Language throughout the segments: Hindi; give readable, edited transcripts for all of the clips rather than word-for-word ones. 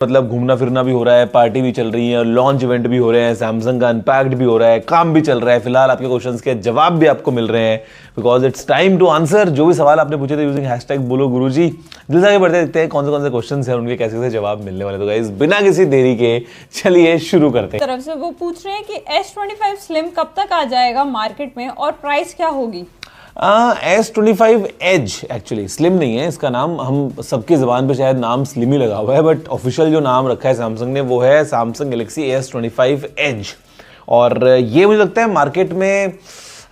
मतलब घूमना फिरना भी हो रहा है, पार्टी भी चल रही है, लॉन्च इवेंट भी हो रहे हैं, सैमसंग का अनपैक्ड भी हो रहा है, काम भी चल रहा है। फिलहाल आपके क्वेश्चंस के जवाब भी आपको मिल रहे हैं, because it's time to answer. जो भी सवाल आपने पूछे थे यूजिंग हैशटैग बोलो गुरुजी, जल्दी आगे बढ़ते देखते हैं कौन से क्वेश्चंस हैं, उनके कैसे कैसे जवाब मिलने वाले। तो गाइस बिना किसी देरी के चलिए शुरू करते हैं। तरफ से वो पूछ रहे हैं कि S25 स्लिम कब तक आ जाएगा मार्केट में और प्राइस क्या होगी? S25 एज एक्चुअली स्लिम नहीं है इसका नाम, हम सबकी ज़बान पे शायद नाम स्लिम ही लगा हुआ है, बट ऑफिशियल जो नाम रखा है सैमसंग ने वो है सैमसंग गैलेक्सी S25 एज। और ये मुझे लगता है मार्केट में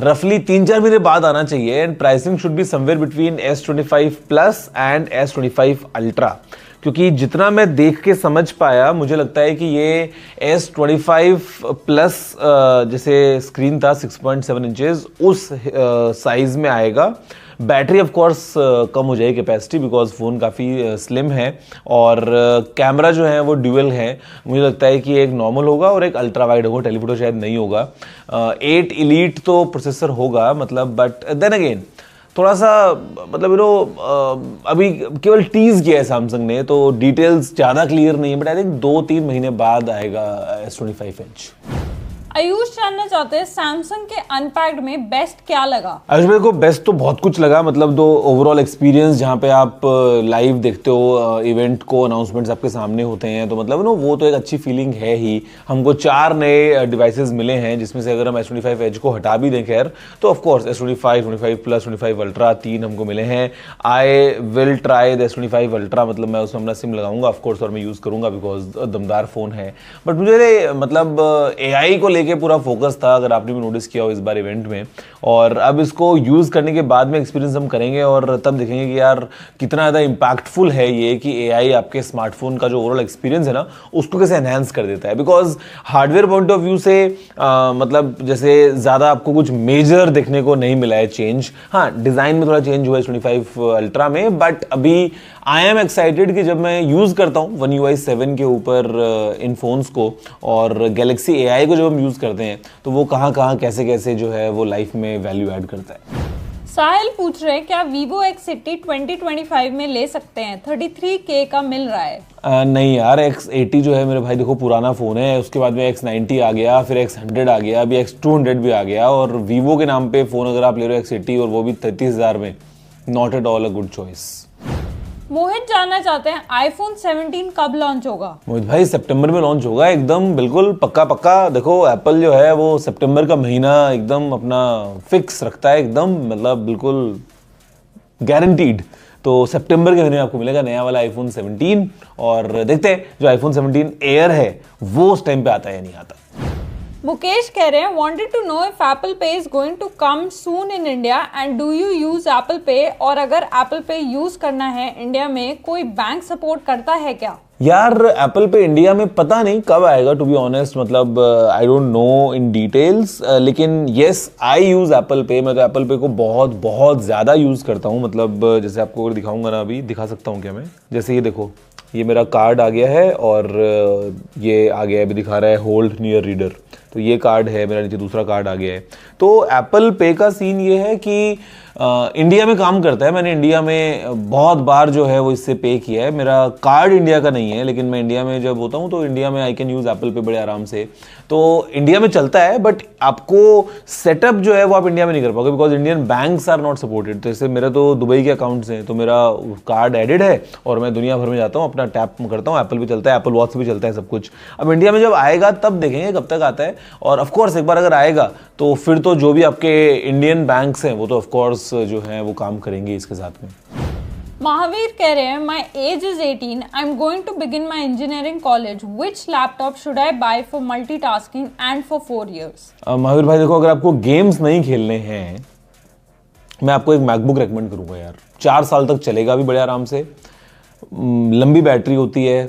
रफली 3-4 महीने बाद आना चाहिए, and pricing should be somewhere between S25 plus and S25 ultra. क्योंकि जितना मैं देख के समझ पाया, मुझे लगता है कि ये S25 प्लस जैसे स्क्रीन था 6.7 इंचेस उस साइज में आएगा। बैटरी ऑफ कोर्स कम हो जाएगी कैपेसिटी, बिकॉज फ़ोन काफ़ी स्लिम है, और कैमरा जो है वो ड्यूअल है। मुझे लगता है कि एक नॉर्मल होगा और एक अल्ट्रा वाइड होगा, टेलीफोटो शायद नहीं होगा। 8 इलीट तो प्रोसेसर होगा मतलब, बट देन अगेन थोड़ा सा मतलब अभी केवल टीज किया है सैमसंग ने, तो डिटेल्स ज़्यादा क्लियर नहीं है, बट आई थिंक 2-3 महीने बाद आएगा S25 एज। आयुष जानना चाहते हैं सैमसंग के अनपैक्ड में बेस्ट क्या लगा? आयुष भाई को बेस्ट तो बहुत कुछ लगा, मतलब दो ओवरऑल एक्सपीरियंस जहाँ पे आप लाइव देखते हो इवेंट को, अनाउंसमेंट्स आपके सामने होते हैं, तो मतलब वो तो एक अच्छी फीलिंग है ही। हमको 4 नए डिवाइसेस मिले हैं, जिसमें से अगर हम S25 एज को हटा भी दें खैर, तो ऑफकोर्स S25, 25 प्लस, 25 अल्ट्रा 3 हमको मिले हैं। I will try the S25 ultra, मतलब मैं उसमें अपना सिम लगाऊंगा ऑफकोर्स और मैं यूज़ करूंगा, बिकॉज दमदार फ़ोन है। बट मुझे मतलब AI को के पूरा फोकस था, अगर आपने भी नोटिस किया हो इस बार इवेंट में, और अब इसको यूज करने के बाद में एक्सपीरियंस हम करेंगे और तब देखेंगे कि यार कितना ज़्यादा इंपैक्टफुल है ये कि AI आपके स्मार्टफोन का जो ओवरऑल एक्सपीरियंस है ना उसको कैसे एनहांस कर देता है। Because hardware point of view से मतलब जैसे ज़्यादा आपको कुछ मेजर देखने को नहीं मिला है चेंज। हाँ, डिज़ाइन में थोड़ा चेंज हुआ है S25 अल्ट्रा में, बट अभी आई एम एक्साइटेड कि जब मैं यूज़ करता हूँ One UI 7 के ऊपर इन फोन्स को, और गैलेक्सी AI को जब हम यूज़ करते हैं, तो वो कहाँ कैसे कैसे जो है वो लाइफ में वैल्यू ऐड करता है। साहिल पूछ रहे हैं क्या Vivo X80 2025 में ले सकते हैं? 33K का मिल रहा है। नहीं यार, X80 जो है मेरे भाई देखो पुराना फ़ोन है, उसके बाद में X90 आ गया, फिर X100 आ गया, अभी X200 भी आ गया, और वीवो के नाम पे फ़ोन अगर आप ले रहे हो X80 और वो भी 33,000 में, not at all a good choice. Mohit जानना चाहते हैं iPhone 17 कब लॉन्च होगा? मोहित भाई सितंबर में लॉन्च होगा, एकदम बिल्कुल पक्का। देखो एप्पल जो है वो सितंबर का महीना एकदम अपना फिक्स रखता है, एकदम मतलब बिल्कुल गारंटीड। तो सितंबर के महीने में आपको मिलेगा नया वाला iPhone 17, और देखते हैं जो iPhone 17 एयर है वो उस टाइम पे आता है या नहीं आता। मुकेश कह रहे हैं wanted to know if Apple Pay is going to come soon in India and do you use Apple Pay, और अगर Apple Pay यूज करना है इंडिया में, कोई बैंक सपोर्ट करता है क्या? यार एप्पल पे इंडिया में पता नहीं कब आएगा, टू बी ऑनेस्ट, मतलब I don't know in details, लेकिन येस आई यूज एप्पल पे। मैं तो एप्पल पे को बहुत ज़्यादा यूज़ करता हूँ, मतलब जैसे आपको अगर दिखाऊंगा ना, अभी दिखा सकता हूँ क्या मैं, जैसे ये देखो, ये मेरा कार्ड आ गया है और ये आ गया है, अभी दिखा रहा है होल्ड नियर रीडर, तो ये कार्ड है मेरा, नीचे दूसरा कार्ड आ गया है। तो एप्पल पे का सीन ये है कि इंडिया में काम करता है, मैंने इंडिया में बहुत बार जो है वो इससे पे किया है। मेरा कार्ड इंडिया का नहीं है, लेकिन मैं इंडिया में जब होता हूँ तो इंडिया में आई कैन यूज़ एप्पल पे बड़े आराम से, तो इंडिया में चलता है। बट आपको सेटअप जो है वो आप इंडिया में नहीं कर पाओगे, because Indian banks are not supported. तो जैसे मेरा तो दुबई के अकाउंट्स हैं, तो मेरा कार्ड एडिड है और मैं दुनिया भर में जाता हूँ, अपना टैप करता हूँ, एप्पल भी चलता है, एप्पल वॉच भी चलता है, सब कुछ। अब इंडिया में जब आएगा तब देखेंगे कब तक आता है, और ऑफकोर्स एक बार अगर आएगा तो फिर तो जो भी आपके इंडियन बैंक्स हैं वो तो ऑफकोर्स जो है वो काम करेंगे इसके साथ में। महावीर कह रहे हैं my age is 18, I'm going to begin my engineering college, which laptop should I buy for multitasking and for 4 years? Mahavir भाई देखो, अगर आपको गेम्स नहीं खेलने हैं, मैं आपको एक मैकबुक रेकमेंड करूंगा यार, 4 साल तक चलेगा भी बड़े आराम से, लंबी बैटरी होती है,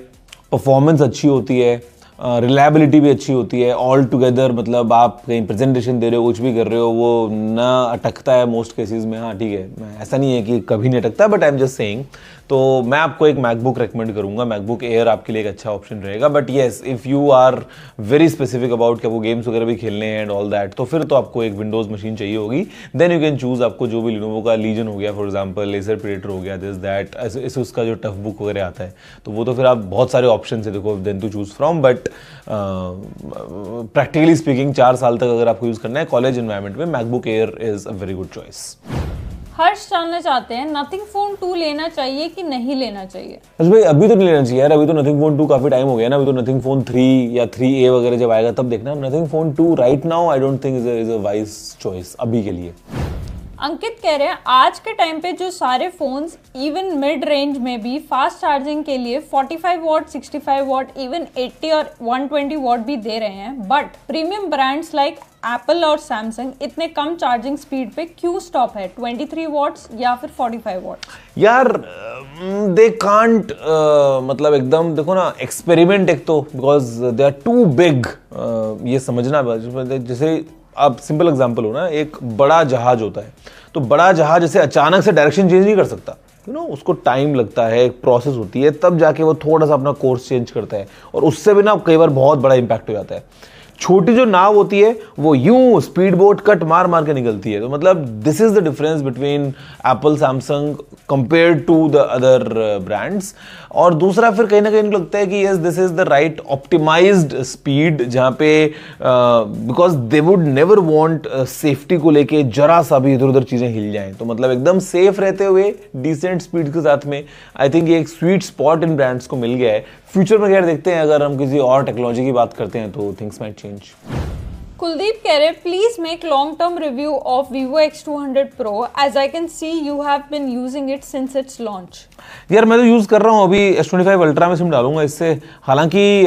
परफॉर्मेंस अच्छी होती है, रिलायबिलिटी भी अच्छी होती है, ऑल टुगेदर मतलब आप कहीं प्रेजेंटेशन दे रहे हो, कुछ भी कर रहे हो, वो ना अटकता है मोस्ट केसेस में। हाँ ठीक है, ऐसा नहीं है कि कभी नहीं अटकता, but I am just saying. तो मैं आपको एक मैकबुक रेकमेंड करूंगा, मैकबुक एयर आपके लिए एक अच्छा ऑप्शन रहेगा। But yes, if you are very specific about कि आपको गेम्स वगैरह भी खेलने हैं एंड ऑल दैट, तो फिर तो आपको एक विंडोज़ मशीन चाहिए होगी। देन यू कैन चूज़, आपको जो भी लिनोवो का लीजन हो गया फॉर एग्जाम्पल, लेजर प्रेडेटर हो गया, दिस दैट, ऐसे उसका जो टफ बुक वगैरह आता है, तो वो तो फिर आप बहुत सारे ऑप्शन है देखो then to choose from. But practically speaking 4 साल तक अगर आपको यूज़ करना है कॉलेज एनवायरनमेंट में, MacBook Air is a very good choice. Harsh जानना चाहते हैं नथिंग फोन 2 लेना चाहिए कि नहीं लेना चाहिए? हर्ष भाई अभी तो नहीं लेना चाहिए यार, अभी तो नथिंग फोन 2 काफी टाइम हो गया ना, अभी तो नथिंग फोन 3 या 3A वगैरह जब आएगा तब देखना। Nothing phone 2 right now I don't think is a wise choice अभी के लिए। अंकित कह रहे हैं आज के टाइम पे जो सारे फोन्स इवन मिड रेंज में भी फास्ट चार्जिंग के लिए 45 वॉट, 65 वॉट, इवन 80 और 120 वॉट भी दे रहे हैं, but premium brands like Apple और सैमसंग इतने कम चार्जिंग स्पीड पे क्यों स्टॉप है, 23 वॉट्स या फिर 45 वॉट्स? यार दे कांट, मतलब एकदम देखो ना, एक्सपेरिमेंट एक तो because they are too big, ये समझना। जैसे आप सिंपल एग्जांपल हो ना, एक बड़ा जहाज होता है, तो बड़ा जहाज जैसे अचानक से डायरेक्शन चेंज नहीं कर सकता, यू नो, उसको टाइम लगता है, एक प्रोसेस होती है, तब जाके वो थोड़ा सा अपना कोर्स चेंज करता है, और उससे भी ना कई बार बहुत बड़ा इंपैक्ट हो जाता है। छोटी जो नाव होती है वो यूं स्पीड बोट कट मार मार के निकलती है। तो मतलब this is the difference between Apple, Samsung compared to the other brands. और दूसरा फिर कहीं ना कहीं इनको लगता है कि yes this is the right optimised speed, जहाँ पे because they would never want safety को लेके जरा सा भी इधर उधर चीजें हिल जाएं, तो मतलब एकदम सेफ रहते हुए डिसेंट स्पीड के साथ में आई थिंक ये एक स्वीट स्पॉट इन ब्रांड्स को मिल गया है। फ्यूचर में खैर देखते हैं, अगर हम किसी और टेक्नोलॉजी की बात करते हैं तो थिंग्स माइट चेंज। कुलदीप कह रहे please make long term review of Vivo X200 Pro as I can see you have been using it since its launch. यार मैं तो यूज कर रहा हूँ अभी S25 अल्ट्रा में सिम डालूंगा इससे। हालांकि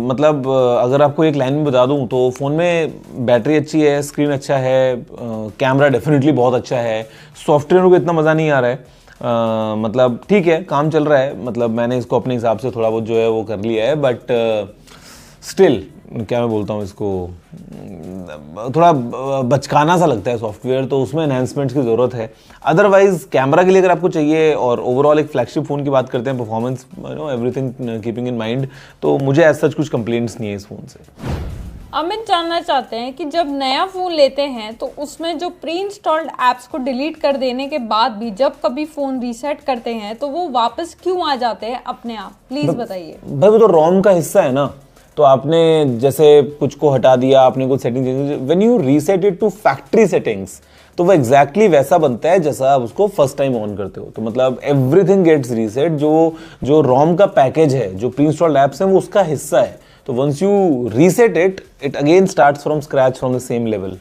मतलब अगर आपको एक लाइन में बता दूं तो फोन में बैटरी अच्छी है, स्क्रीन अच्छा है, कैमरा डेफिनेटली बहुत अच्छा है, सॉफ्टवेयर को इतना मजा नहीं आ रहा है, मतलब ठीक है काम चल रहा है, मतलब मैंने इसको अपने हिसाब से थोड़ा बहुत जो है वो कर लिया है, बट स्टिल क्या मैं बोलता हूँ इसको, थोड़ा बचकाना सा लगता है सॉफ्टवेयर, तो उसमें एनहेंसमेंट्स की ज़रूरत है। अदरवाइज कैमरा के लिए अगर आपको चाहिए और ओवरऑल एक फ्लैगशिप फ़ोन की बात करते हैं, performance everything keeping in mind, तो मुझे ऐसा कुछ कंप्लेंट्स नहीं है इस फ़ोन से। अमित जानना चाहते हैं कि जब नया फोन लेते हैं तो उसमें जो प्री इंस्टॉल्ड एप्स को डिलीट कर देने के बाद भी जब कभी फोन रीसेट करते हैं तो वो वापस क्यों आ जाते हैं अपने आप, प्लीज बताइए। भाई वो तो रोम का हिस्सा है ना, तो आपने जैसे कुछ को हटा दिया, आपने कुछ setting change, when you reset it to factory settings तो वो एग्जैक्टली वैसा बनता है जैसा आप उसको फर्स्ट टाइम ऑन करते हो। तो मतलब एवरीथिंग गेट्स रीसेट, जो रोम का पैकेज है, जो प्री इंस्टॉल्ड एप्स हैं वो उसका हिस्सा है। तो once you reset it again starts from scratch from the same level.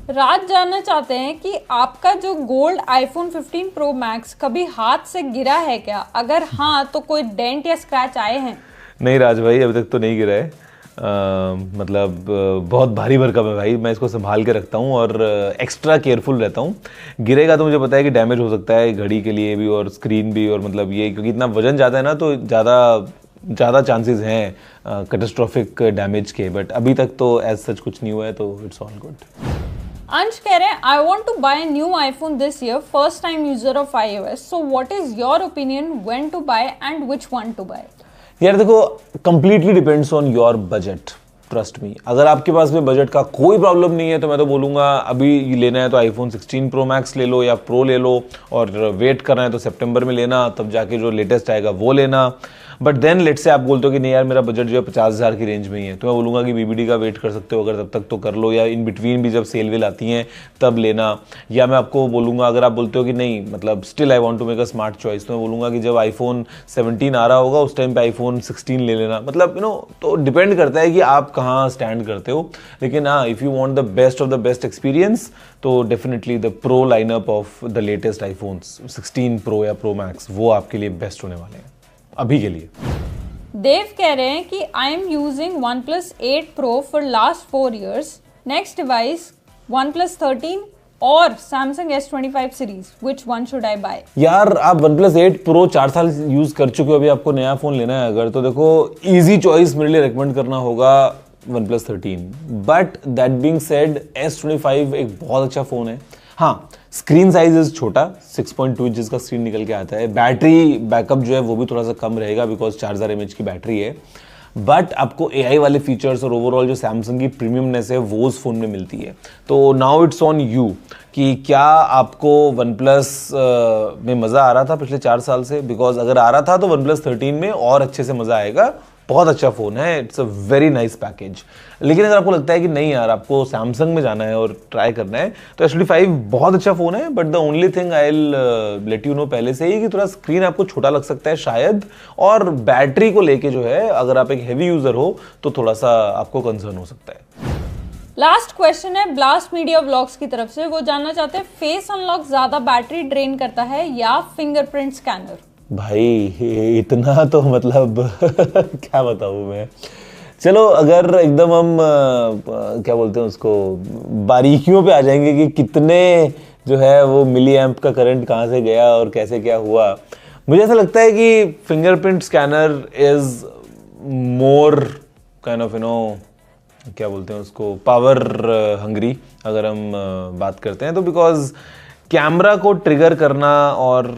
Raj जानना चाहते हैं कि आपका जो गोल्ड iPhone 15 Pro Max कभी हाथ से गिरा है क्या? अगर हाँ तो कोई डेंट या स्क्रैच आए हैं? नहीं राज भाई, अभी तक तो नहीं गिरा है। मतलब बहुत भारी भरकम है भाई, मैं इसको संभाल के रखता हूँ और एक्स्ट्रा केयरफुल रहता हूँ। गिरेगा तो मुझे पता है कि डैमेज हो सकता है घड़ी के लिए भी और स्क्रीन भी, और मतलब ये क्योंकि इतना वजन ज़्यादा है ना, तो ज़्यादा चांसेस हैं कैटास्ट्रोफिक डैमेज के, बट अभी तक तो एज सच कुछ नहीं हुआ है, तो इट्स ऑल गुड। अंश कह रहे हैं I want to buy new iPhone this year, first time user of iOS, so what is your opinion when to buy and which one to buy? यार देखो, completely depends on your budget, trust me. अगर आपके पास में बजट का कोई प्रॉब्लम नहीं है तो मैं तो बोलूँगा अभी लेना है तो iPhone 16 Pro Max ले लो या Pro ले लो, और वेट करना है तो सितंबर में लेना, तब जाके जो लेटेस्ट आएगा वो लेना। बट देन लेट से आप बोलते हो कि नहीं यार मेरा बजट जो है 50,000 की रेंज में ही है, तो मैं बोलूँगा कि BBD का वेट कर सकते हो, अगर तब तक तो कर लो, या इन बिटवीन भी जब सेल वेल आती हैं तब लेना। या मैं आपको बोलूँगा अगर आप बोलते हो कि नहीं मतलब still I want to make a smart choice, तो मैं बोलूँगा कि जब iPhone 17 आ रहा होगा उस टाइम पे iPhone 16 ले लेना। मतलब तो डिपेंड करता है कि आप कहाँ स्टैंड करते हो। लेकिन हाँ, if you want the best of the best experience तो definitely the pro lineup of the latest iPhones 16 Pro या Pro Max वो आपके लिए बेस्ट होने वाले हैं अभी के लिए। देव कह रहे हैं कि I am using OnePlus 8 Pro for last 4 years, next device OnePlus 13 और Samsung S25 series, which one should I buy? यार आप OnePlus 8 Pro 4 साल यूज कर चुके हो, अभी आपको नया फोन लेना है अगर, तो देखो इजी चॉइस मेरे लिए रेकमेंड करना होगा OnePlus 13। But that being said S25 एक बहुत अच्छा फोन है। हाँ, स्क्रीन साइज इज छोटा, 6.2 इंचेस का स्क्रीन निकल के आता है। बैटरी बैकअप जो है वो भी थोड़ा सा कम रहेगा बिकॉज 4000 mAh की बैटरी है। बट आपको AI वाले फीचर्स और ओवरऑल जो सैमसंग की प्रीमियमनेस है वो उस फोन में मिलती है। तो नाउ इट्स ऑन यू कि क्या आपको OnePlus में मज़ा आ रहा था पिछले 4 साल से, बिकॉज अगर आ रहा था तो OnePlus 13 में और अच्छे से मज़ा आएगा। बहुत अच्छा फ़ोन है, it's a very nice package. लेकिन अगर आपको लगता है कि नहीं यार आपको सैमसंग में जाना है और ट्राई करना है तो S25 बहुत अच्छा फ़ोन है। But the only thing I will let you know पहले से ही कि थोड़ा स्क्रीन आपको छोटा लग सकता है शायद, और बैटरी को लेके जो है अगर आप एक हैवी यूज़र हो तो थोड़ा सा आपको कंसर्न हो सकता है। लास्ट क्वेश्चन है ब्लास्ट मीडिया व्लॉग्स की तरफ से। वो जानना चाहते हैं फेस अनलॉक ज्यादा बैटरी ड्रेन करता है या फिंगरप्रिंट स्कैनर? भाई इतना तो मतलब क्या बताऊँ मैं। चलो अगर एकदम हम क्या बोलते हैं उसको बारीकियों पे आ जाएंगे कि कितने जो है वो मिली एम्प का करंट कहाँ से गया और कैसे क्या हुआ, मुझे ऐसा लगता है कि fingerprint scanner is more kind of क्या बोलते हैं उसको पावर हंग्री अगर हम बात करते हैं तो। बिकॉज कैमरा को ट्रिगर करना और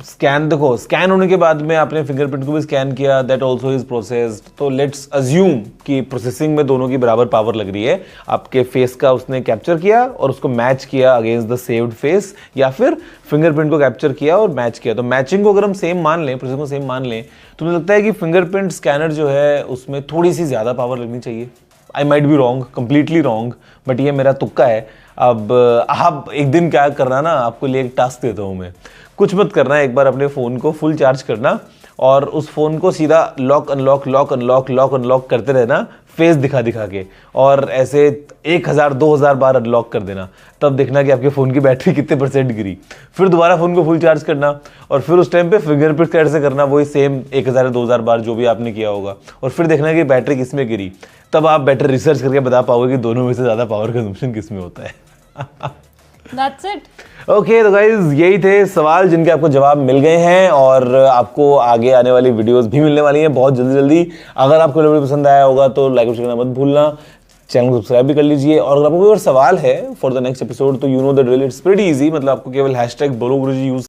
स्कैन, देखो स्कैन होने के बाद में आपने फिंगरप्रिंट को भी स्कैन किया, दैट ऑल्सो इज प्रोसेस्ड। तो लेट्स अज्यूम कि प्रोसेसिंग में दोनों की बराबर पावर लग रही है। आपके फेस का उसने कैप्चर किया और उसको मैच किया अगेंस्ट द सेव्ड फेस, या फिर फिंगरप्रिंट को कैप्चर किया और मैच किया। तो मैचिंग को अगर हम सेम मान लें, प्रोसेसिंग को सेम मान लें, तो मुझे लगता है कि फिंगरप्रिंट स्कैनर जो है उसमें थोड़ी सी ज़्यादा पावर लगनी चाहिए। I might be wrong, completely wrong, but ये मेरा तुक्का है। अब आप एक दिन क्या करना ना, आपको लिए एक टास्क देता हूँ मैं, कुछ मत करना, एक बार अपने फ़ोन को फुल चार्ज करना और उस फ़ोन को सीधा lock unlock lock unlock lock unlock करते रहना फेस दिखा दिखा के, और ऐसे 1000-2000 बार अनलॉक कर देना। तब देखना कि आपके फ़ोन की बैटरी कितने % गिरी। फिर दोबारा फ़ोन को फुल चार्ज करना और फिर उस टाइम पे फिंगरप्रिंट स्कैनर से करना वही सेम 1000-2000 बार जो भी आपने किया होगा, और फिर देखना कि बैटरी किस में गिरी। तब आप बेटर रिसर्च करके बता पाओगे कि दोनों में से ज़्यादा पावर कंजम्पशन किस में होता है। That's it. ओके तो गाइज यही थे सवाल जिनके आपको जवाब मिल गए हैं, और आपको आगे आने वाली वीडियोस भी मिलने वाली हैं बहुत जल्दी जल्दी। अगर आपको वीडियो पसंद आया होगा तो लाइक और शेयर करना मत भूलना, चैनल को सब्सक्राइब भी कर लीजिए। और अगर आपको कोई और सवाल है फॉर द नेक्स्ट एपिसोड तो you know the drill, it's pretty easy. मतलब आपको केवल #बोलो गुरुजी यूज